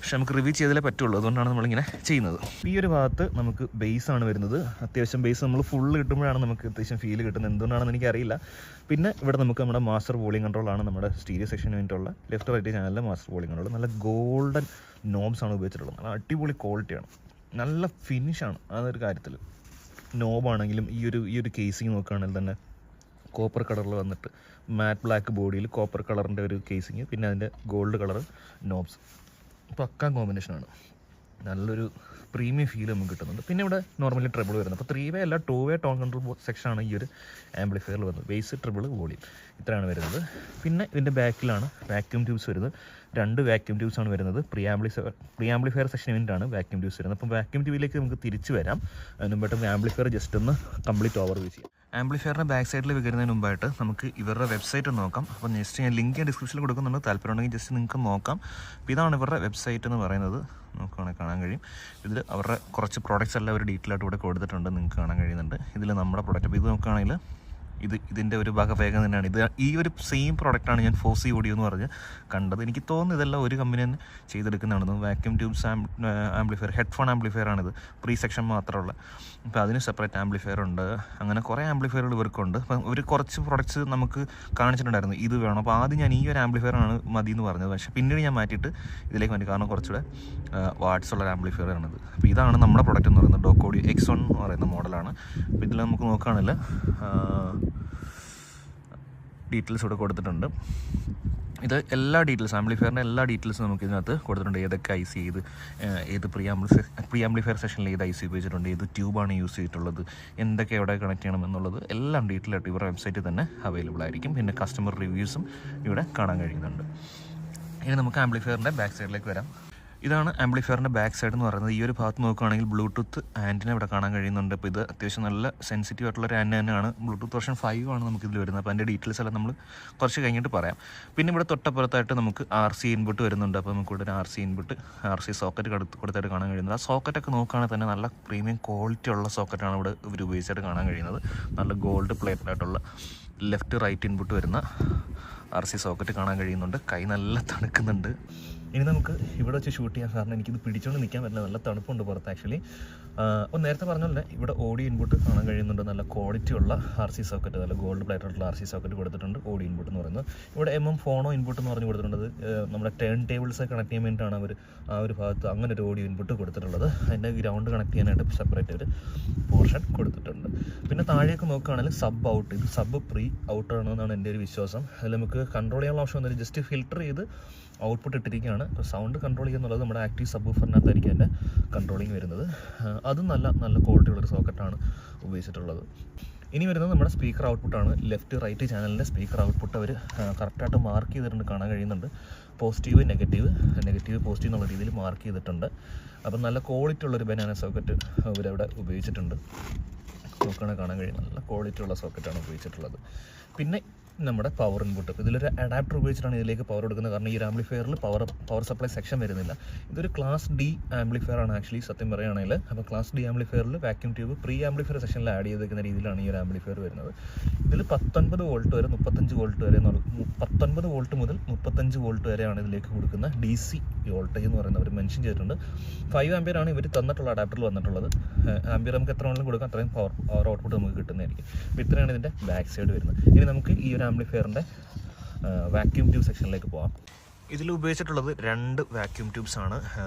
പക്ഷെ നമുക്ക് റിവ്യൂ ചെയ്താലേ പറ്റുള്ളൂ, അതുകൊണ്ടാണ് നമ്മളിങ്ങനെ ചെയ്യുന്നത്. ഈ ഒരു ഭാഗത്ത് നമുക്ക് ബേസാണ് വരുന്നത്. അത്യാവശ്യം ബേസ് നമ്മൾ ഫുള്ള് കിട്ടുമ്പോഴാണ് നമുക്ക് അത്യാവശ്യം ഫീൽ കിട്ടുന്നത്, എന്തുകൊണ്ടാണെന്ന് എനിക്കറിയില്ല. പിന്നെ ഇവിടെ നമുക്ക് നമ്മുടെ മാസ്റ്റർ വോളിയം കൺട്രോളാണ്, നമ്മുടെ സ്റ്റീരിയോ സെക്ഷന് വേണ്ടിയിട്ടുള്ള ലെഫ്റ്റ് റൈറ്റ് ചാനലിലെ മാസ്റ്റർ വോളിയം കൺട്രോൾ. നല്ല ഗോൾഡൻ നോബ്സാണ് ഉപയോഗിച്ചിട്ടുള്ളത്, നല്ല അടിപൊളി ക്വാളിറ്റിയാണ്, നല്ല ഫിനിഷാണ്. അതൊരു കാര്യത്തിൽ നോബാണെങ്കിലും ഈ ഒരു കേസിങ് നോക്കുകയാണെങ്കിൽ തന്നെ കോപ്പർ കളറിൽ വന്നിട്ട് മാറ്റ് ബ്ലാക്ക് ബോഡിയിൽ കോപ്പർ കളറിൻ്റെ ഒരു കേസിങ്, പിന്നെ അതിൻ്റെ ഗോൾഡ് കളർ നോബ്സ്, പക്കാ കോമ്പിനേഷനാണ്. നല്ലൊരു പ്രീമിയം ഫീൽ നമുക്ക് കിട്ടുന്നുണ്ട്. പിന്നെ ഇവിടെ നോർമലി ട്രിബിൾ വരുന്നത്, അപ്പോൾ 3-way അല്ല 2-way ടോൺ കൺട്രോൾ സെക്ഷനാണ് ഈ ഒരു ആംപ്ലിഫയറിൽ വരുന്നത്. ബേസ്, ട്രിബിൾ, വോളിയം ഇത്രയാണ് വരുന്നത്. പിന്നെ ഇതിൻ്റെ ബാക്കിലാണ് വാക്യൂം ട്യൂബ്സ് വരുന്നത്. 2 വാക്യൂം ട്യൂബ്സാണ് വരുന്നത്. പ്രീ ആംപ്ലിഫയർ സെക്ഷന് വേണ്ടിയിട്ടാണ് വാക്യൂം ട്യൂബ്സ് വരുന്നത്. അപ്പം വാക്യൂം ട്യൂബിലേക്ക് നമുക്ക് തിരിച്ച് വരാം. അതിന് മുമ്പായിട്ട് ആംപ്ലിഫയർ ജസ്റ്റ് ഒന്ന് കംപ്ലീറ്റ് ഓവർവ്യൂ ചെയ്യാം. ആംപ്ലിഫയറിൻ്റെ ബാക്ക് സൈഡിൽ വരുന്നതിന് മുമ്പായിട്ട് നമുക്ക് ഇവരുടെ വെബ്സൈറ്റ് നോക്കാം. അപ്പോൾ ജസ്റ്റ് ഞാൻ ലിങ്ക് ഡിസ്ക്രിപ്ഷനിൽ കൊടുക്കുന്നുണ്ട്, താല്പര്യമുണ്ടെങ്കിൽ ജസ്റ്റ് നിങ്ങൾക്ക് നോക്കാം. അപ്പോൾ ഇതാണ് ഇവരുടെ വെബ്സൈറ്റ് എന്ന് പറയുന്നത്. നോക്കുകയാണെങ്കിൽ കാണാൻ കഴിയും. ഇതിൽ അവരുടെ കുറച്ച് പ്രോഡക്റ്റ്സ് എല്ലാം ഒരു ഡീറ്റെയിൽ ആയിട്ട് ഇവിടെ കൊടുത്തിട്ടുണ്ട്, നിങ്ങൾക്ക് കാണാൻ കഴിയുന്നുണ്ട്. ഇതിൽ നമ്മുടെ പ്രോഡക്റ്റ്, അപ്പോൾ ഇത് നോക്കുകയാണെങ്കിൽ ഇതിൻ്റെ ഒരു ഭാഗവേഗം തന്നെയാണ്. ഈ ഒരു സെയിം പ്രോഡക്റ്റാണ് ഞാൻ ഫോസി ഓഡിയോ എന്ന് പറഞ്ഞ് കണ്ടത്. എനിക്ക് തോന്നുന്നു ഇതെല്ലാം ഒരു കമ്പനി തന്നെ ചെയ്തെടുക്കുന്നതാണ്. Vacuum tubes amplifier, headphone amplifier ആണിത്, പ്രീ സെക്ഷൻ മാത്രമുള്ള. അപ്പോൾ അതിന് സെപ്പറേറ്റ് ആംപ്ലിഫയർ ഉണ്ട്. അങ്ങനെ കുറേ ആംപ്ലിഫയറുകൾ ഇവർക്കുണ്ട്. അപ്പം ഒരു കുറച്ച് പ്രോഡക്റ്റ്സ് നമുക്ക് കാണിച്ചിട്ടുണ്ടായിരുന്നു, ഇത് വേണം. അപ്പോൾ ആദ്യം ഞാൻ ഈ ഒരു ആംപ്ലിഫയറാണ് മതി എന്ന് പറഞ്ഞത്, പക്ഷേ പിന്നീട് ഞാൻ മാറ്റിയിട്ട് ഇതിലേക്ക് മാറ്റി, കാരണം കുറച്ചുകൂടെ വാട്ട്സ് ഉള്ള ആംപ്ലിഫയർ ആണിത്. അപ്പോൾ ഇതാണ് നമ്മുടെ പ്രോഡക്റ്റ് എന്ന് പറയുന്നത്, ഡോക്കോഡിയോ X1 എന്ന് പറയുന്ന മോഡലാണ്. അപ്പോൾ ഇതിൽ നമുക്ക് നോക്കുകയാണെങ്കിൽ ഡീറ്റെയിൽസ് ഇവിടെ കൊടുത്തിട്ടുണ്ട്. ഇത് എല്ലാ ഡീറ്റെയിൽസും, ആംപ്ലിഫയറിൻ്റെ എല്ലാ ഡീറ്റെയിൽസും നമുക്ക് ഇതിനകത്ത് കൊടുത്തിട്ടുണ്ട്. ഏതൊക്കെ IC, ഏത് പ്രീ ആംപ്ലിഫയർ സെഷനിൽ ഏത് IC ഉപയോഗിച്ചിട്ടുണ്ട്, ഏത് ട്യൂബാണ് യൂസ് ചെയ്തിട്ടുള്ളത്, എന്തൊക്കെ എവിടെ കണക്ട് ചെയ്യണം എന്നുള്ളത് എല്ലാം ഡീറ്റെയിൽ ആയിട്ട് ഇവരുടെ വെബ്സൈറ്റിൽ തന്നെ അവൈലബിൾ ആയിരിക്കും. പിന്നെ കസ്റ്റമർ റിവ്യൂസും ഇവിടെ കാണാൻ കഴിയുന്നുണ്ട്. ഇനി നമുക്ക് ആംപ്ലിഫയറിൻ്റെ ബാക്ക് സൈഡിലേക്ക് വരാം. ഇതാണ് ആംപ്ലിഫയറിൻ്റെ ബാക്ക് സൈഡ് എന്ന് പറയുന്നത്. ഈ ഒരു ഭാഗത്ത് നോക്കുകയാണെങ്കിൽ ബ്ലൂടൂത്ത് ആൻറ്റിന ഇവിടെ കാണാൻ കഴിയുന്നുണ്ട്. അപ്പോൾ ഇത് അത്യാവശ്യം നല്ല സെൻസിറ്റീവ് ആയിട്ടുള്ളൊരു ആൻറ്റിന തന്നെയാണ്. ബ്ലൂടൂത്ത് വെർഷൻ 5 ആണ് നമുക്കിതിൽ വരുന്നത്. അപ്പോൾ അതിൻ്റെ ഡീറ്റെയിൽസ് എല്ലാം നമ്മൾ കുറച്ച് കഴിഞ്ഞിട്ട് പറയാം. പിന്നെ ഇവിടെ തൊട്ടപ്പുറത്തായിട്ട് നമുക്ക് RC ഇൻപുട്ട് വരുന്നുണ്ട്. അപ്പോൾ നമുക്ക് ഇവിടെ ഒരു RC സോക്കറ്റ് കൊടുത്തായിട്ട് കാണാൻ കഴിയുന്നത്. ആ സോക്കറ്റൊക്കെ നോക്കുകയാണെങ്കിൽ തന്നെ നല്ല പ്രീമിയം ക്വാളിറ്റി ഉള്ള സോക്കറ്റാണ് ഇവിടെ ഇവർ ഉപയോഗിച്ചായിട്ട് കാണാൻ കഴിയുന്നത്. നല്ല ഗോൾഡ് പ്ലേറ്റഡായിട്ടുള്ള ലെഫ്റ്റ് റൈറ്റ് ഇൻപുട്ട് വരുന്ന RC സോക്കറ്റ് കാണാൻ കഴിയുന്നുണ്ട്. കൈ നല്ല തണുക്കുന്നുണ്ട്. ഇനി നമുക്ക് ഇവിടെ വെച്ച് ഷൂട്ട് ചെയ്യാൻ, കാരണം എനിക്കിത് പിടിച്ചുകൊണ്ട് നിൽക്കാൻ പറ്റില്ല, നല്ല തണുപ്പുണ്ട് പുറത്ത് ആക്ച്വലി. അപ്പോൾ നേരത്തെ പറഞ്ഞ പോലെ ഇവിടെ ഓഡിയോ ഇൻപുട്ട് കാണാൻ കഴിയുന്നുണ്ട്. നല്ല ക്വാളിറ്റി ഉള്ള RC സോക്കറ്റ്, നല്ല ഗോൾഡ് പ്ലേറ്റഡുള്ള RC സോക്കറ്റ് കൊടുത്തിട്ടുണ്ട്. ഓഡിയോ ഇൻപുട്ട് എന്ന് പറയുന്നത് ഇവിടെ ഫോണോ ഇൻപുട്ട് എന്ന് പറഞ്ഞ് കൊടുത്തിട്ടുണ്ട്. നമ്മുടെ ടേൺ ടേബിൾസ് കണക്ട് ചെയ്യാൻ വേണ്ടിയിട്ടാണ് അവർ ആ ഒരു ഭാഗത്ത് അങ്ങനെ ഒരു ഓഡിയോ ഇൻപുട്ട് കൊടുത്തിട്ടുള്ളത്. അതിൻ്റെ ഗ്രൗണ്ട് കണക്ട് ചെയ്യാനായിട്ട് സെപ്പറേറ്റ് ഒരു പോർഷൻ കൊടുത്തിട്ടുണ്ട്. പിന്നെ താഴേക്ക് നോക്കുകയാണെങ്കിൽ സബ് ഔട്ട്, ഇത് സബ് പ്രീ ഔട്ട് ആണെന്നാണ് എൻ്റെ ഒരു വിശ്വാസം. അതിൽ നമുക്ക് കൺട്രോൾ ചെയ്യാനുള്ള ഓപ്ഷൻ ഒന്നുമില്ല, ജസ്റ്റ് ഫിൽട്ടർ ചെയ്ത് ഔട്ട്പുട്ട് ഇട്ടിരിക്കുകയാണ്. അപ്പോൾ സൗണ്ട് കൺട്രോൾ ചെയ്യുന്നുള്ളത് നമ്മുടെ ആക്റ്റീവ് സബ് വൂഫറിനകത്തായിരിക്കും അതിൻ്റെ കൺട്രോളിങ് വരുന്നത്. അതും നല്ല ക്വാളിറ്റി ഉള്ളൊരു സോക്കറ്റാണ് ഉപയോഗിച്ചിട്ടുള്ളത്. ഇനി വരുന്നത് നമ്മുടെ സ്പീക്കർ ഔട്ട്പുട്ടാണ്. ലെഫ്റ്റ് റൈറ്റ് ചാനലിൻ്റെ സ്പീക്കർ ഔട്ട്പുട്ട് അവർ കറക്റ്റായിട്ട് മാർക്ക് ചെയ്തിട്ടുണ്ട്, കാണാൻ കഴിയുന്നുണ്ട്. പോസിറ്റീവ് നെഗറ്റീവ് പോസിറ്റീവ് എന്നുള്ള രീതിയിൽ മാർക്ക് ചെയ്തിട്ടുണ്ട്. അപ്പം നല്ല ക്വാളിറ്റി ഉള്ളൊരു ബനാന സോക്കറ്റ് അവരവിടെ ഉപയോഗിച്ചിട്ടുണ്ട്. നോക്കുകയാണെങ്കിൽ കാണാൻ കഴിയും, നല്ല ക്വാളിറ്റി ഉള്ള സോക്കറ്റാണ് ഉപയോഗിച്ചിട്ടുള്ളത്. പിന്നെ നമ്മുടെ പവർ ഇൻപുട്ട്, ഇതിലൊരു അഡാപ്റ്റർ ഉപയോഗിച്ചിട്ടാണ് ഇതിലേക്ക് പവർ എടുക്കുന്നത്. കാരണം ഈ ഒരു ആംപ്ലിഫയറിൽ പവർ സപ്ലൈ സെക്ഷൻ വരുന്നില്ല. ഇതൊരു ക്ലാസ് D ആംപ്ലിഫയർ ആണ് ആക്ച്വലി സത്യം പറയുകയാണെങ്കിൽ. അപ്പോൾ ക്ലാസ് D ആംപ്ലിഫയറിൽ വാക്യൂം ട്യൂബ് പ്രീ ആംപ്ലിഫയർ സെക്ഷനിൽ ആഡ് ചെയ്തിരിക്കുന്ന രീതിയിലാണ് ഈ ഒരു ആംപ്ലിഫയർ വരുന്നത്. ഇതിൽ 19 വോൾട്ട് വരെ 35 വോൾട്ട് വരെ 19 വോൾട്ട് മുതൽ 35 വോൾട്ട് വരെയാണ് ഇതിലേക്ക് കൊടുക്കുന്ന DC വോൾട്ടേജ് എന്ന് പറയുന്നത് അവർ മെൻഷൻ ചെയ്തിട്ടുണ്ട്. 5 ആംപിയർ ആണ് ഇവർ തന്നിട്ടുള്ള അഡാപ്റ്ററിൽ വന്നിട്ടുള്ളത്. ആംപിയർ നമുക്ക് എത്ര വേണമെങ്കിലും കൊടുക്കാം, അത്രയും പവർ ഔട്ട്പുട്ട് നമുക്ക് കിട്ടുന്നതായിരിക്കും. അപ്പോൾ ഇത്രയാണ് ഇതിൻ്റെ ബാക്ക് സൈഡ് വരുന്നത്. ഇനി നമുക്ക് ഈ ഒരു ആംപ്ലിഫയറിൻ്റെ വാക്യൂം ട്യൂബ് സെക്ഷനിലേക്ക് പോകാം. ഇതിൽ ഉപയോഗിച്ചിട്ടുള്ളത് 2 വാക്യൂം ട്യൂബ്സ് ആണ്.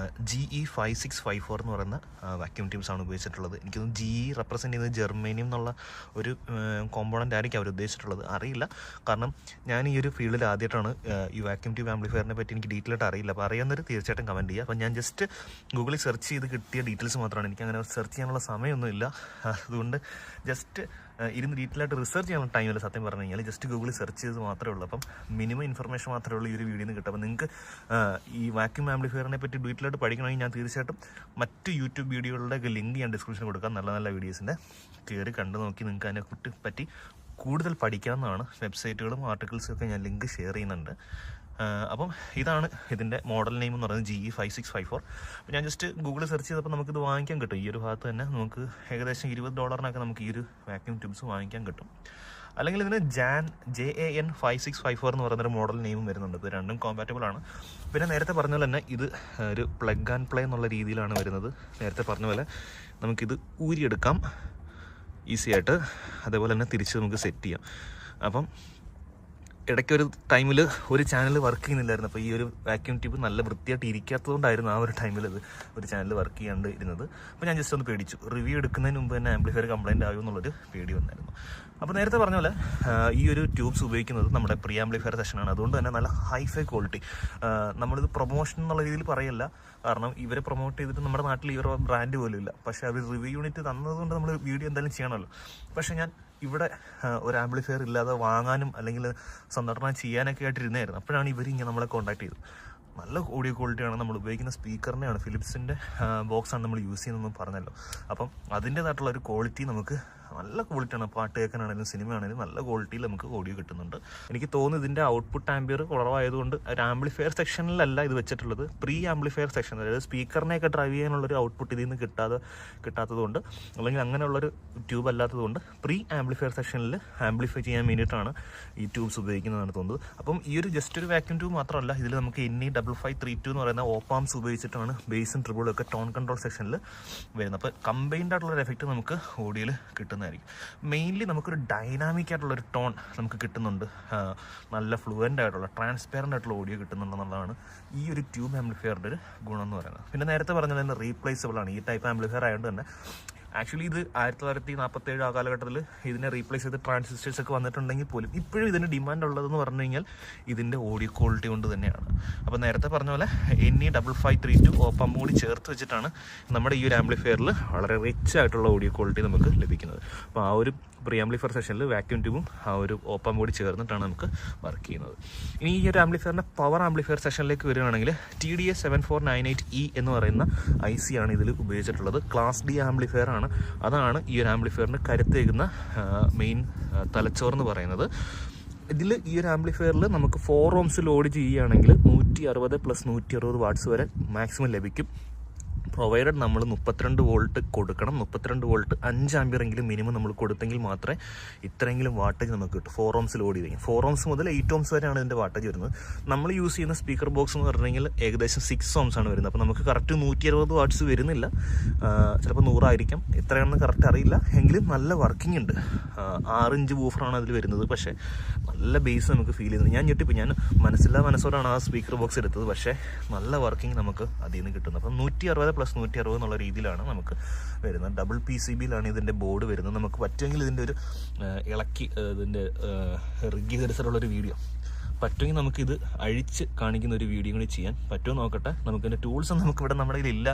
GE5654 എന്ന് പറയുന്ന വാക്യൂം ട്യൂബ്സ് ആണ് ഉപയോഗിച്ചിട്ടുള്ളത്. എനിക്കൊന്ന് GE റെപ്രസെൻറ്റ് ചെയ്യുന്നത് ജർമ്മേനിയം എന്നുള്ള ഒരു കോമ്പോണൻ്റ് ആയിരിക്കും അവർ ഉദ്ദേശിച്ചിട്ടുള്ളത്, അറിയില്ല. കാരണം ഞാൻ ഈ ഒരു ഫീൽഡിൽ ആദ്യമായിട്ടാണ്. ഈ വാക്യൂം ട്യൂബ് ആംപ്ലിഫയറിനെ പറ്റി എനിക്ക് ഡീറ്റെയിൽ ആയിട്ട് അറിയില്ല. അപ്പോൾ അറിയാവുന്നവർ തീർച്ചയായിട്ടും കമൻറ്റ് ചെയ്യുക. അപ്പോൾ ഞാൻ ജസ്റ്റ് ഗൂഗിളിൽ സെർച്ച് ചെയ്ത് കിട്ടിയ ഡീറ്റെയിൽസ് മാത്രമാണ്. എനിക്കങ്ങനെ സെർച്ച് ചെയ്യാനുള്ള സമയമൊന്നുമില്ല. അതുകൊണ്ട് ജസ്റ്റ് ഇരുന്ന് ഡീറ്റെയിലായിട്ട് റിസർച്ച് ചെയ്യാനുള്ള ടൈമില്ല സത്യം പറഞ്ഞു കഴിഞ്ഞാൽ. ജസ്റ്റ് ഗൂഗിളിൽ സെർച്ച് ചെയ്ത് മാത്രമേ ഉള്ളൂ. അപ്പം മിനിമം ഇൻഫർമേഷൻ മാത്രമേ ഉള്ളൂ ഈ ഒരു വീഡിയോയിൽ നിന്ന് കിട്ടും. അപ്പോൾ നിങ്ങൾക്ക് ഈ വാക്യൂം ആംപ്ലിഫയറിനെ പറ്റി ഡീറ്റെയിലായിട്ട് പഠിക്കണമെങ്കിൽ ഞാൻ തീർച്ചയായിട്ടും മറ്റ് യൂട്യൂബ് വീഡിയോകളുടെ ലിങ്ക് ഞാൻ ഡിസ്ക്രിപ്ഷനിൽ കൊടുക്കാം. നല്ല വീഡിയോസിൻ്റെ കയറി കണ്ടു നോക്കി നിങ്ങൾക്ക് അതിനെ പറ്റി കൂടുതൽ പഠിക്കാവുന്നതാണ്. വെബ്സൈറ്റുകളും ആർട്ടിക്കിൾസും ഒക്കെ ഞാൻ ലിങ്ക് ഷെയർ ചെയ്യുന്നുണ്ട്. അപ്പം ഇതാണ് ഇതിൻ്റെ മോഡൽ നെയിം എന്ന് പറയുന്നത് GE5654. അപ്പോൾ ഞാൻ ജസ്റ്റ് ഗൂഗിളിൽ സെർച്ച് ചെയ്തപ്പോൾ നമുക്കിത് വാങ്ങിക്കാൻ കിട്ടും. ഈ ഒരു ഭാഗത്ത് തന്നെ നമുക്ക് ഏകദേശം $20 നമുക്ക് ഈ ഒരു വാക്യൂം ട്യൂബ്സ് വാങ്ങിക്കാൻ കിട്ടും. അല്ലെങ്കിൽ ഇതിന് JAN 5654 എന്ന് പറയുന്നൊരു മോഡൽ നെയിമും വരുന്നുണ്ട്. ഇത് രണ്ടും കോമ്പാറ്റബിൾ ആണ്. പിന്നെ നേരത്തെ പറഞ്ഞ പോലെ തന്നെ ഇത് ഒരു പ്ലഗ് ആൻഡ് പ്ലേ എന്നുള്ള രീതിയിലാണ് വരുന്നത്. നേരത്തെ പറഞ്ഞ പോലെ നമുക്കിത് ഊരിയെടുക്കാം ഈസി ആയിട്ട്, അതേപോലെ തന്നെ തിരിച്ച് നമുക്ക് സെറ്റ് ചെയ്യാം. അപ്പം ഇടയ്ക്കൊരു ടൈമിൽ ഒരു ചാനൽ വർക്ക് ചെയ്യുന്നില്ലായിരുന്നു. അപ്പോൾ ഈ ഒരു വാക്യൂം ട്യൂബ് നല്ല വൃത്തിയായിട്ട് ഇരിക്കാത്തതുകൊണ്ടായിരുന്നു ആ ഒരു ടൈമിൽ അത് ഒരു ചാനൽ വർക്ക് ചെയ്യാണ്ട് ഇരുന്നത്. അപ്പോൾ ഞാൻ ജസ്റ്റ് ഒന്ന് പേടിച്ചു. റിവ്യൂ എടുക്കുന്നതിന് മുമ്പ് തന്നെ ആംപ്ലിഫയർ കംപ്ലൈൻറ്റ് ആകും എന്നുള്ളൊരു പേടി വന്നായിരുന്നു. അപ്പോൾ നേരത്തെ പറഞ്ഞ പോലെ ഈ ഒരു ട്യൂബ്സ് ഉപയോഗിക്കുന്നത് നമ്മുടെ പ്രീ ആംപ്ലിഫയർ സെഷനാണ്. അതുകൊണ്ട് തന്നെ നല്ല ഹൈഫൈ ക്വാളിറ്റി. നമ്മളിത് പ്രൊമോഷൻ എന്നുള്ള രീതിയിൽ പറയല്ല, കാരണം ഇവരെ പ്രൊമോട്ട് ചെയ്തിട്ട് നമ്മുടെ നാട്ടിൽ ഈ ഒരു ബ്രാൻഡ് പോലും ഇല്ല. പക്ഷേ അവർ റിവ്യൂ യൂണിറ്റ് തന്നതുകൊണ്ട് നമ്മൾ വീഡിയോ എന്തായാലും ചെയ്യണമല്ലോ. പക്ഷേ ഞാൻ ഇവിടെ ഒരു ആംപ്ലിഫയർ ഇല്ലാതെ വാങ്ങാനും അല്ലെങ്കിൽ സംഘടന ചെയ്യാനൊക്കെ ആയിട്ടിരുന്നായിരുന്നു. അപ്പോഴാണ് ഇവർ ഇങ്ങനെ നമ്മളെ കോൺടാക്ട് ചെയ്തത്. നല്ല ഓഡിയോ ക്വാളിറ്റിയാണ്. നമ്മൾ ഉപയോഗിക്കുന്ന സ്പീക്കറിനെയാണ്, ഫിലിപ്സിൻ്റെ ബോക്സാണ് നമ്മൾ യൂസ് ചെയ്യുന്നതെന്ന് പറഞ്ഞല്ലോ. അപ്പം അതിൻ്റേതായിട്ടുള്ള ഒരു ക്വാളിറ്റി നമുക്ക് നല്ല ക്വാളിറ്റിയാണ്. പാട്ട് കേൾക്കാനാണെങ്കിലും സിനിമയാണെങ്കിലും നല്ല ക്വാളിറ്റിയിൽ നമുക്ക് ഓഡിയോ കിട്ടുന്നുണ്ട്. എനിക്ക് തോന്നുന്നു ഇതിൻ്റെ ഔട്ട്പുട്ട് ആംബിയർ കുറവായതുകൊണ്ട് ഒരു ആംപ്ലിഫയർ സെക്ഷനിലല്ല ഇത് വെച്ചിട്ടുള്ളത്, പ്രീ ആംപ്ലിഫയർ സെക്ഷൻ, അതായത് സ്പീക്കറിനെയൊക്കെ ഡ്രൈവ് ചെയ്യാനുള്ളൊരു ഔട്ട്പുട്ട് ഇതിൽ നിന്ന് കിട്ടാത്തതുകൊണ്ട്, അല്ലെങ്കിൽ അങ്ങനെയുള്ളൊരു ട്യൂബ് അല്ലാത്തതുകൊണ്ട് പ്രീ ആംപ്ലിഫയർ സെക്ഷനിൽ ആംപ്ലിഫൈ ചെയ്യാൻ വേണ്ടിയിട്ടാണ് ഈ ട്യൂബ്സ് ഉപയോഗിക്കുന്നതാണ് തോന്നുന്നത്. അപ്പം ഈ ഒരു ജസ്റ്റ് ഒരു വാക്യൂം ട്യൂബ് മാത്രമല്ല, ഇതിൽ നമുക്ക് NE5532 എന്ന് പറയുന്ന ഓപ്പാംസ് ഉപയോഗിച്ചിട്ടാണ് ബേസും ട്രിബിളും ഒക്കെ ടോൺ കൺട്രോൾ സെക്ഷനിൽ വരുന്നത്. അപ്പോൾ കമ്പൈൻഡ് ആയിട്ടുള്ളൊരു എഫക്റ്റ് നമുക്ക് ഓഡിയോയിൽ കിട്ടുന്നതായിരിക്കും. മെയിൻലി നമുക്കൊരു ഡൈനാമിക് ആയിട്ടുള്ളൊരു ടോൺ നമുക്ക് കിട്ടുന്നുണ്ട്, നല്ല ഫ്ലുവൻ്റ് ആയിട്ടുള്ള ട്രാൻസ്പെറൻ്റ് ആയിട്ടുള്ള ഓഡിയോ കിട്ടുന്നുണ്ടെന്നുള്ളതാണ് ഈ ഒരു ട്യൂബ് ആംപ്ലിഫയറിൻ്റെ ഒരു ഗുണം എന്ന് പറയുന്നത്. പിന്നെ നേരത്തെ പറഞ്ഞത് തന്നെ റീപ്ലേസബിൾ ആണ്. ഈ ടൈപ്പ് ആംപ്ലിഫയർ ആയതുകൊണ്ട് തന്നെ ആക്ച്വലി ഇത് 1947 ആ കാലഘട്ടത്തിൽ ഇതിനെ റീപ്ലേസ് ചെയ്ത് ട്രാൻസിസ്റ്റേഴ്സ് ഒക്കെ വന്നിട്ടുണ്ടെങ്കിൽ പോലും ഇപ്പോഴും ഇതിന് ഡിമാൻഡ് ഉള്ളതെന്ന് പറഞ്ഞു കഴിഞ്ഞാൽ ഇതിൻ്റെ ഓഡിയോ ക്വാളിറ്റി കൊണ്ട് തന്നെയാണ്. അപ്പോൾ നേരത്തെ പറഞ്ഞ പോലെ NE5532 ഓപ്പം കൂടി ചേർത്ത് വെച്ചിട്ടാണ് നമ്മുടെ ഈ ഒരു ആംപ്ലിഫയറിൽ വളരെ റിച്ച് ആയിട്ടുള്ള ഓഡിയോ ക്വാളിറ്റി നമുക്ക് ലഭിക്കുന്നത്. അപ്പോൾ ആ ഒരു പ്രീ ആംപ്ലിഫയർ സെഷനിൽ വാക്യൂം ട്യൂബും ആ ഒരു ഓപ്പം കൂടി ചേർന്നിട്ടാണ് നമുക്ക് വർക്ക് ചെയ്യുന്നത്. ഇനി ഈ ഒരു ആംപ്ലിഫയറിൻ്റെ പവർ ആംപ്ലിഫയർ സെഷനിലേക്ക് വരികയാണെങ്കിൽ TDS 7498E എന്ന് പറയുന്ന IC ആണ് ഇതിൽ ഉപയോഗിച്ചിട്ടുള്ളത്. ക്ലാസ് D ആംപ്ലിഫയർ ആണ്. അതാണ് ഈ ഒരു ആംപ്ലിഫയറിന് കരുത്തേകുന്ന മെയിൻ തലച്ചോറെന്ന് പറയുന്നത്. ഇതിൽ ഈ ഒരു ആംപ്ലിഫയറിൽ നമുക്ക് 4 ohms ലോഡ് ചെയ്യുകയാണെങ്കിൽ 160 + 160 വാട്ട്സ് വരെ മാക്സിമം ലഭിക്കും. പ്രൊവൈഡഡ് നമ്മൾ 32 വോൾട്ട് കൊടുക്കണം. 32 വോൾട്ട് 5 ആംപിയറെങ്കിലും മിനിമം നമ്മൾ കൊടുത്തെങ്കിൽ മാത്രമേ ഇത്രയെങ്കിലും വാട്ടേജ് നമുക്ക് കിട്ടും. 4 ohms ലോഡ് ചെയ്തെങ്കിൽ 4 ohms മുതൽ 8 ohms വരെയാണ് ഇതിൻ്റെ വാട്ടേജ് വരുന്നത്. നമ്മൾ യൂസ് ചെയ്യുന്ന സ്പീക്കർ ബോക്സ് എന്ന് പറഞ്ഞെങ്കിൽ ഏകദേശം 6 ohms ആണ് വരുന്നത്. അപ്പോൾ നമുക്ക് കറക്റ്റ് 160 വാട്ട്സ് വരുന്നില്ല, ചിലപ്പോൾ 100 ആയിരിക്കാം, എത്രയാണെന്ന് കറക്റ്റ് അറിയില്ല. എങ്കിലും നല്ല വർക്കിംഗ് ഉണ്ട്. 6 ഇഞ്ച് വൂഫറാണ് അതിൽ വരുന്നത്, പക്ഷേ നല്ല ബേസ് നമുക്ക് ഫീൽ ചെയ്യുന്നത്. ഞാൻ ഞെട്ടിപ്പോൾ, ഞാൻ മനസ്സോടാണ് ആ സ്പീക്കർ ബോക്സ് എടുത്തത്, പക്ഷേ നല്ല വർക്കിംഗ് നമുക്ക് അതിൽ നിന്ന് കിട്ടുന്നത്. അപ്പം 160 + 160 എന്നുള്ള രീതിയിലാണ് നമുക്ക് വരുന്നത്. ഡബിൾ PCBയിലാണ് ഇതിൻ്റെ ബോർഡ് വരുന്നത്. നമുക്ക് പറ്റുമെങ്കിൽ ഇതിൻ്റെ ഒരു ഇളക്കി ഇതിൻ്റെ റിഗ് ചെയ്തെടുത്തിട്ടുള്ളൊരു വീഡിയോ പറ്റുമെങ്കിൽ നമുക്കിത് അഴിച്ച് കാണിക്കുന്ന ഒരു വീഡിയോ കൂടി ചെയ്യാൻ പറ്റുമോ നോക്കട്ടെ. നമുക്കിതിൻ്റെ ടൂൾസ് നമുക്കിവിടെ നമ്മുടെ കയ്യിലില്ല,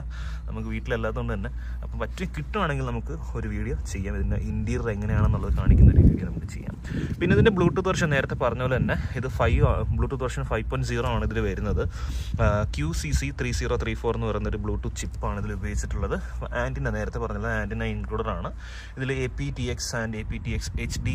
നമുക്ക് വീട്ടിലല്ലാത്തതുകൊണ്ട് തന്നെ. അപ്പം കിട്ടുവാണെങ്കിൽ നമുക്ക് ഒരു വീഡിയോ ചെയ്യാം, ഇതിൻ്റെ ഇൻറ്റീരിയർ എങ്ങനെയാണെന്നുള്ളത് കാണിക്കുന്ന ഒരു വീഡിയോ നമുക്ക് ചെയ്യാം. പിന്നെ ഇതിൻ്റെ ബ്ലൂടൂത്ത് വെർഷൻ നേരത്തെ പറഞ്ഞ പോലെ തന്നെ ഇത് ബ്ലൂടൂത്ത് വെർഷൻ 5.0 ആണ് ഇതിൽ വരുന്നത്. QCC3034 എന്ന് പറയുന്നൊരു ബ്ലൂടൂത്ത് ചിപ്പാണ് ഇതിൽ ഉപയോഗിച്ചിട്ടുള്ളത്. ആൻറ്റിന നേരത്തെ പറഞ്ഞത് ആൻറ്റിന ഇൻക്ലൂഡഡ് ആണ്. ഇതിൽ APTX and APTX HD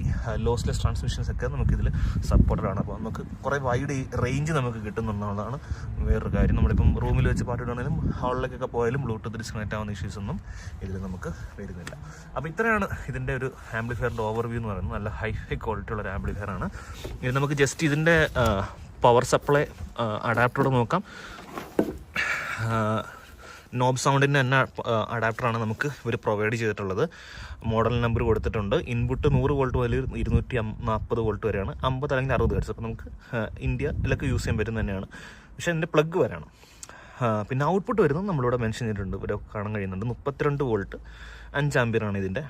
lossless transmissions ഒക്കെ നമുക്കിതിൽ സപ്പോർട്ടഡ് ആണ്. അപ്പോൾ നമുക്ക് കുറേ വൈഡ് റേഞ്ച് നമുക്ക് കിട്ടുന്നുള്ളതാണ് വേറൊരു കാര്യം. നമ്മളിപ്പം റൂമിൽ വെച്ച് പാട്ടിടുകയാണെങ്കിലും ഹാളിലേക്കൊക്കെ പോയാലും ബ്ലൂടൂത്ത് ഡിസ്കണക്റ്റ് ആവുന്ന ഇഷ്യൂസ് ഒന്നും ഇതിൽ നമുക്ക് വരുന്നില്ല. അപ്പോൾ ഇത്രയാണ് ഇതിൻ്റെ ഒരു ആംപ്ലിഫയറിൻ്റെ ഓവർവ്യൂ എന്ന് പറയുന്നത്. നല്ല ഹൈ ക്വാളിറ്റി ഉള്ള ഒരു ആംപ്ലിഫയർ ആണ്. ഇനി നമുക്ക് ജസ്റ്റ് ഇതിൻ്റെ പവർ സപ്ലൈ അഡാപ്റ്ററോട് നോക്കാം. നോബ് സൗണ്ടിൻ്റെ തന്നെ അഡാപ്റ്ററാണ് നമുക്ക് ഇവർ പ്രൊവൈഡ് ചെയ്തിട്ടുള്ളത്. മോഡൽ നമ്പർ കൊടുത്തിട്ടുണ്ട്. ഇൻപുട്ട് 100 വോൾട്ട് മുതൽ 240 വോൾട്ട് വരെയാണ്, 50 അല്ലെങ്കിൽ 60 ഹെർട്സ്. അപ്പോൾ നമുക്ക് ഇന്ത്യയിലൊക്കെ യൂസ് ചെയ്യാൻ പറ്റും തന്നെയാണ്. പക്ഷേ അതിൻ്റെ പ്ലഗ് വരാണ്. പിന്നെ ഔട്ട്പുട്ട് വരുന്നത് നമ്മളിവിടെ മെൻഷൻ ചെയ്തിട്ടുണ്ട്, ഇവിടെ കാണാൻ കഴിയുന്നുണ്ട്. 32 വോൾട്ട് 5 ആംപിയറാണ് ഇതിൻ്റെ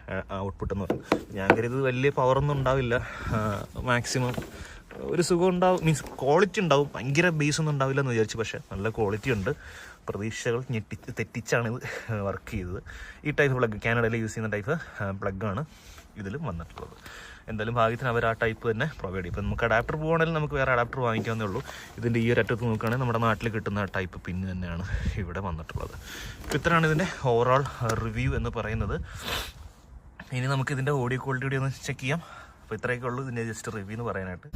ഔട്ട്പുട്ട് എന്ന് പറയുന്നത്. ഞാൻ കരുതി വലിയ പവറൊന്നും ഉണ്ടാവില്ല, മാക്സിമം ഒരു സുഖം ഉണ്ടാവും, മീൻസ് ക്വാളിറ്റി ഉണ്ടാവും, ഭയങ്കര ബേസ് ഒന്നും ഉണ്ടാവില്ല എന്ന് വിചാരിച്ചു. പക്ഷേ നല്ല ക്വാളിറ്റി ഉണ്ട്. പ്രതീക്ഷകൾ തെറ്റിച്ചാണ് ഇത് വർക്ക് ചെയ്തത്. ഈ ടൈപ്പ് പ്ലഗ് കാനഡയിൽ യൂസ് ചെയ്യുന്ന ടൈപ്പ് പ്ലഗാണ് ഇതിലും വന്നിട്ടുള്ളത്. എന്തായാലും ഭാഗ്യത്തിന് അവർ ആ ടൈപ്പ് തന്നെ പ്രൊവൈഡ് ചെയ്യും. ഇപ്പം നമുക്ക് അഡാപ്റ്റർ പോകുകയാണെങ്കിൽ നമുക്ക് വേറെ അഡാപ്റ്റർ വാങ്ങിക്കാവുന്നേ ഉള്ളൂ. ഇതിൻ്റെ ഈ ഒരു അറ്റത്ത് നോക്കുകയാണെങ്കിൽ നമ്മുടെ നാട്ടിൽ കിട്ടുന്ന ടൈപ്പ് പിന്ന് തന്നെയാണ് ഇവിടെ വന്നിട്ടുള്ളത്. അപ്പോൾ ഇത്രയാണ് ഇതിൻ്റെ ഓവറോൾ റിവ്യൂ എന്ന് പറയുന്നത്. ഇനി നമുക്ക് ഇതിൻ്റെ ഓഡിയോ ക്വാളിറ്റി കൂടി ഒന്ന് ചെക്ക് ചെയ്യാം. അപ്പോൾ ഇത്രയൊക്കെ ഉള്ളൂ ഇതിൻ്റെ ജസ്റ്റ് റിവ്യൂ എന്ന് പറയാനായിട്ട്.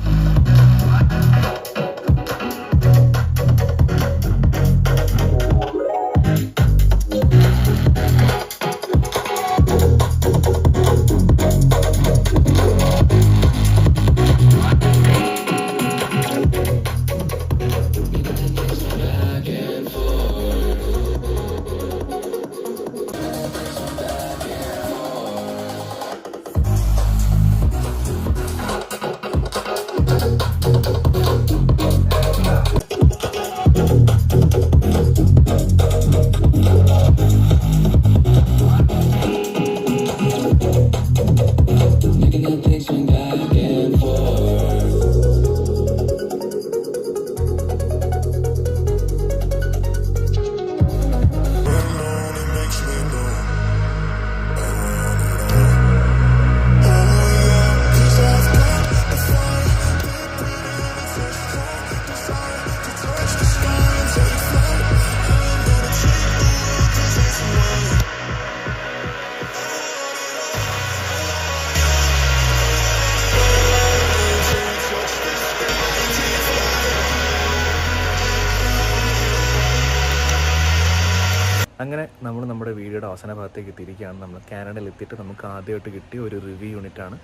അങ്ങനെ നമ്മൾ നമ്മുടെ വീഡിയോയുടെ അവസാന ഭാഗത്തേക്ക് എത്തിയിരിക്കുകയാണ്. നമ്മൾ കാനഡയിൽ എത്തിയിട്ട് നമുക്ക് ആദ്യമായിട്ട് കിട്ടിയ ഒരു റിവ്യൂ യൂണിറ്റാണ്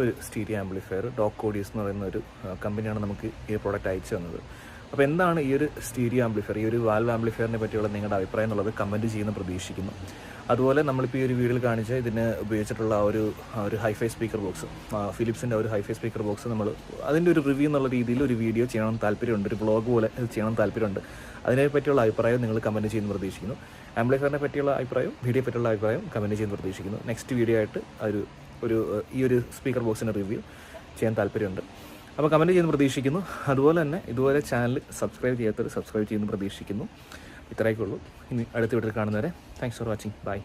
ഒരു സ്റ്റീരിയോ ആംപ്ലിഫയർ. ഡോക്ക് ഓഡിയോസ് എന്ന് പറയുന്ന ഒരു കമ്പനിയാണ് നമുക്ക് ഈ പ്രോഡക്റ്റ് അയച്ചു തന്നത്. അപ്പോൾ എന്താണ് ഈ ഒരു സ്റ്റീരിയോ ആംപ്ലിഫയർ, ഈ ഒരു വാൽവ് ആംപ്ലിഫയറിനെ പറ്റിയുള്ള നിങ്ങളുടെ അഭിപ്രായം എന്നുള്ളത് കമൻറ്റ് ചെയ്യുന്ന പ്രതീക്ഷിക്കുന്നു. അതുപോലെ നമ്മളിപ്പോൾ ഈ ഒരു വീഡിയോയിൽ കാണിച്ച ഇതിന് ഉപയോഗിച്ചിട്ടുള്ള ഒരു ഹൈഫൈ സ്പീക്കർ ബോക്സ്, ഫിലിപ്സിൻ്റെ ഒരു ഹൈഫൈ സ്പീക്കർ ബോക്സ്, നമ്മൾ അതിൻ്റെ ഒരു റിവ്യൂ എന്നുള്ള രീതിയിൽ ഒരു വീഡിയോ ചെയ്യണം താല്പര്യമുണ്ട്, ഒരു ബ്ലോഗ് പോലെ ചെയ്യണം താല്പര്യമുണ്ട്. അതിനെപ്പറ്റിയുള്ള അഭിപ്രായം നിങ്ങൾ കമൻറ്റ് ചെയ്യുന്ന പ്രതീക്ഷിക്കുന്നു. ആംപ്ലിഫയറിനെ പറ്റിയുള്ള അഭിപ്രായം, വീഡിയോ പറ്റിയുള്ള അഭിപ്രായം കമൻറ്റ് ചെയ്യുന്ന പ്രതീക്ഷിക്കുന്നു. നെക്സ്റ്റ് വീഡിയോ ആയിട്ട് ഈ ഒരു സ്പീക്കർ ബോക്സിൻ്റെ റിവ്യൂ ചെയ്യാൻ താല്പര്യമുണ്ട്. അപ്പോൾ കമൻറ്റ് ചെയ്യുന്ന പ്രതീക്ഷിക്കുന്നു. അതുപോലെ തന്നെ ഇതുവരെ ചാനൽ സബ്സ്ക്രൈബ് ചെയ്യാത്തവർ സബ്സ്ക്രൈബ് ചെയ്യുന്ന പ്രതീക്ഷിക്കുന്നു. ഇത്രയൊക്കെ ഉള്ളൂ. ഇനി അടുത്ത വീഡിയോയിൽ കാണുന്നവരെ താങ്ക്സ് ഫോർ വാച്ചിങ്. ബൈ.